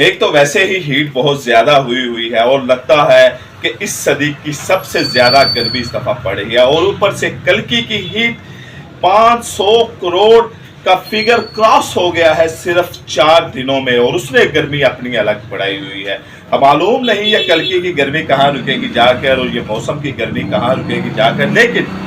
एक तो वैसे ही हीट बहुत ज्यादा हुई है और लगता है कि इस सदी की सबसे ज्यादा गर्मी इस दफा पड़ रही है, और ऊपर से कल्कि की हीट 500 करोड़ का फिगर क्रॉस हो गया है सिर्फ 4 दिनों में, और उसने गर्मी अपनी अलग बढ़ाई हुई है। अब मालूम नहीं है कल्कि की गर्मी कहाँ रुकेगी जाकर, और ये मौसम की गर्मी कहाँ रुकेगी जाकर, लेकिन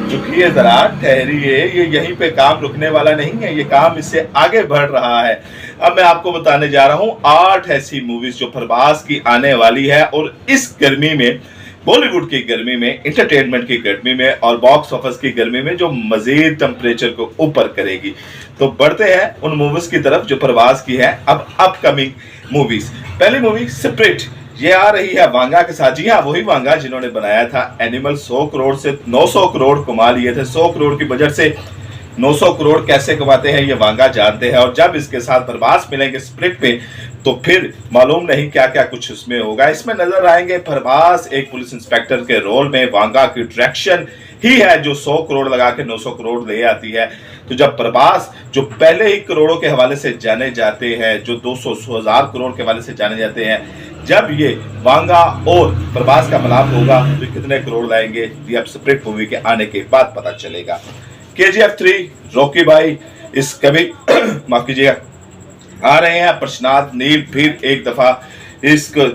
रुकिए जरा, ठहरिए, ये यहीं पे काम रुकने वाला नहीं है, ये काम इससे आगे बढ़ रहा है। अब मैं आपको बताने जा रहा हूं 8 ऐसी मूवीज जो प्रभास की आने वाली है, और इस गर्मी में, बॉलीवुड की गर्मी में, एंटरटेनमेंट की गर्मी में और बॉक्स ऑफिस की गर्मी में जो मजीद टेम्परेचर को ऊपर करेगी। तो बढ़ते हैं उन मूवीज की तरफ जो प्रभास की है अब अपकमिंग मूवीज। पहली मूवी स्पिरिट, ये आ रही है वांगा के साथ। जी हाँ, वही वांगा जिन्होंने बनाया था एनिमल। 100 करोड़ से 900 करोड़ कमा लिए थे। 100 करोड़ की बजट से 900 करोड़ कैसे कमाते हैं ये वांगा जानते हैं, और जब इसके साथ प्रभास मिलेंगे स्प्लिट पे तो फिर मालूम नहीं क्या क्या कुछ उसमें होगा। इसमें नजर आएंगे प्रभास एक पुलिस इंस्पेक्टर के रोल में। वांगा की डायरेक्शन ही है जो 100 करोड़ लगा के 900 करोड़ ले आती है। तो जब प्रभास जो पहले ही करोड़ों के हवाले से जाने जाते हैं, जो 200,000 करोड़ के हवाले से जाने जाते हैं, जब ये वांगा और प्रभास का मिलाप होगा तो कितने करोड़ लाएंगे ये अब स्प्लिट मूवी के आने के बाद पता चलेगा। KGF 3, रॉकी भाई इस कभी माफ कीजिएगा आ रहे हैं। प्रशांत नील फिर एक दफा इसको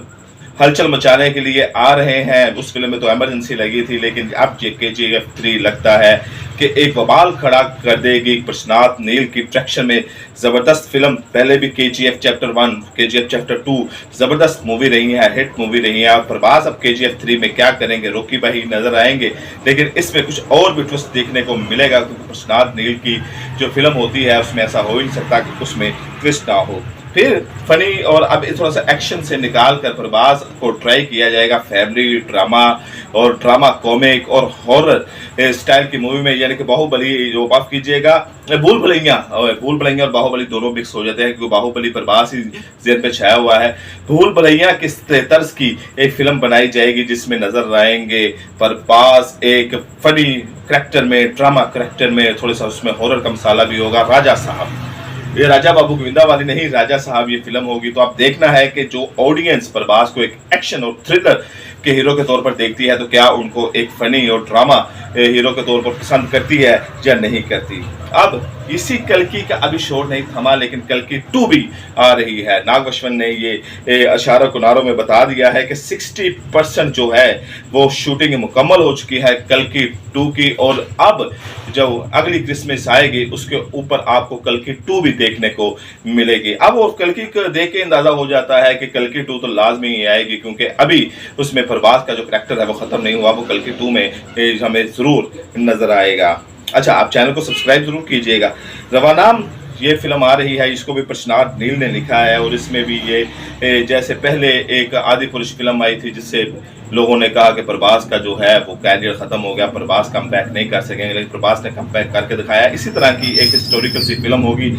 हलचल मचाने के लिए आ रहे हैं। उस फिल्म में तो इमरजेंसी लगी थी, लेकिन अब ये KGF 3 लगता है कि एक बवाल खड़ा कर देगी। प्रशांत नील की डायरेक्शन में जबरदस्त फिल्म, पहले भी KGF चैप्टर 1, KGF चैप्टर 2 जबरदस्त मूवी रही है, हिट मूवी रही है। और प्रभास अब KGF 3 में क्या करेंगे, रॉकी भाई नजर आएंगे, लेकिन इसमें कुछ और भी ट्विस्ट देखने को मिलेगा, क्योंकि प्रशांत नील की जो फिल्म होती है उसमें ऐसा हो ही नहीं सकता कि उसमें ट्विस्ट ना हो। फिर फनी और अब थोड़ा सा एक्शन से निकाल कर प्रभास को ट्राई किया जाएगा फैमिली ड्रामा और ड्रामा कॉमिक और हॉरर स्टाइल की मूवी में, यानी कि बाहुबली, जो माफ कीजिएगा भूल भुलैया और बाहुबली दोनों मिक्स हो जाते हैं, क्योंकि बाहुबली प्रभास ही जेर पे छाया हुआ है। भूल भुलैया किस तर्ज की एक फिल्म बनाई जाएगी जिसमें नजर आएंगे प्रभास एक फनी करैक्टर में, ड्रामा करैक्टर में, थोड़ा सा उसमें हॉरर का मसाला भी होगा। राजा साहब, ये राजा बाबू गोविंदा वाली नहीं, राजा साहब ये फिल्म होगी। तो आप देखना है कि जो ऑडियंस प्रभास को एक एक्शन और थ्रिलर के हीरो के तौर पर देखती है तो क्या उनको एक फनी और ड्रामा हीरो के तौर पर पसंद करती है या नहीं करती। अब इसी कल्कि का अभी शोर नहीं थमा, लेकिन कल्कि 2 भी आ रही है। नाग अश्विन ने ये अशारा कुनारों में बता दिया है कि 60% जो है वो शूटिंग मुकम्मल हो चुकी है कल्कि 2 की, और अब जब अगली क्रिसमस आएगी उसके ऊपर आपको कल्कि 2 भी देखने को मिलेगी। अब वो कल्कि को देख के अंदाजा हो जाता है कि कल्कि 2 तो लाजमी ही आएगी, क्योंकि अभी उसमें प्रभास का जो करैक्टर है वो खत्म नहीं हुआ, वो कल्कि 2 में हमें जरूर नजर आएगा। अच्छा, आप चैनल को सब्सक्राइब जरूर कीजिएगा। रवानाम ये फिल्म आ रही है, इसको भी प्रशांत नील ने लिखा है, और इसमें भी ये जैसे पहले एक आदि पुरुष फिल्म आई थी जिससे लोगों ने कहा कि प्रभास का जो है वो कैरियर खत्म हो गया, प्रभास कम बैक नहीं कर सकेंगे, लेकिन प्रभास ने कम बैक करके दिखाया। इसी तरह की एक हिस्टोरिकल सी फिल्म होगी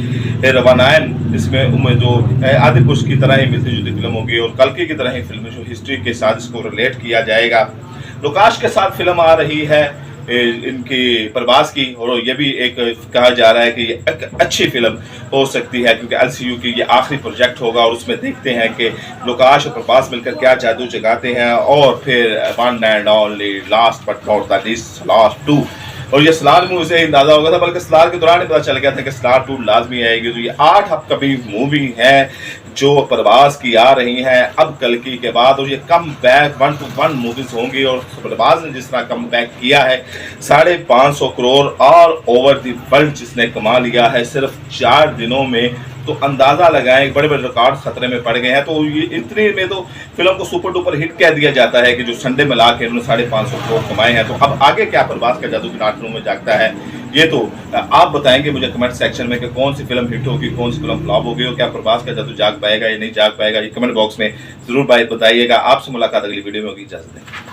रवानायन, इसमें जो आदि पुरुष की तरह ही मिलती जुलती फिल्म होगी, और कल्कि की तरह ही फिल्म जो हिस्ट्री के साथ इसको रिलेट किया जाएगा। लोकाश के साथ फिल्म आ रही है इनकी प्रभास की, और ये भी एक कहा जा रहा है कि ये एक अच्छी फिल्म हो सकती है, क्योंकि LCU की ये आखिरी प्रोजेक्ट होगा, और उसमें देखते हैं कि लोकाश और प्रभास मिलकर क्या जादू जगाते हैं। और फिर one and only last but not the least, Salaar 2, और ये सलार मूवी से अंदाजा हो गया था, बल्कि सलार के दौरान ही पता चल गया था कि सलार 2 लाजमी आएगी। तो ये 8 कभी मूवी है जो प्रभास की आ रही हैं अब कल्कि के बाद, और ये कम बैक 1-to-1 मूवीज होंगी। और प्रभास ने जिस तरह कम बैक किया है, 550 crore all over the world जिसने कमा लिया है सिर्फ 4 दिनों में, तो अंदाजा लगाएं बड़े बड़े रिकॉर्ड खतरे में पड़ गए हैं। तो ये इतने में तो फिल्म को सुपर डुपर हिट कह दिया जाता है कि जो संडे में ला के उन्होंने 550 करोड़ कमाए हैं। तो अब आगे क्या प्रभास का जादू नाटकों में जागता है, ये तो आप बताएंगे मुझे कमेंट सेक्शन में कि कौन सी फिल्म हिट होगी, कौन सी फिल्म फ्लॉप होगी, और क्या प्रभास का जादू जाग पाएगा या नहीं जाग पाएगा, ये कमेंट बॉक्स में जरूर बताइएगा। आपसे मुलाकात अगली वीडियो में होगी, इजाजत दें।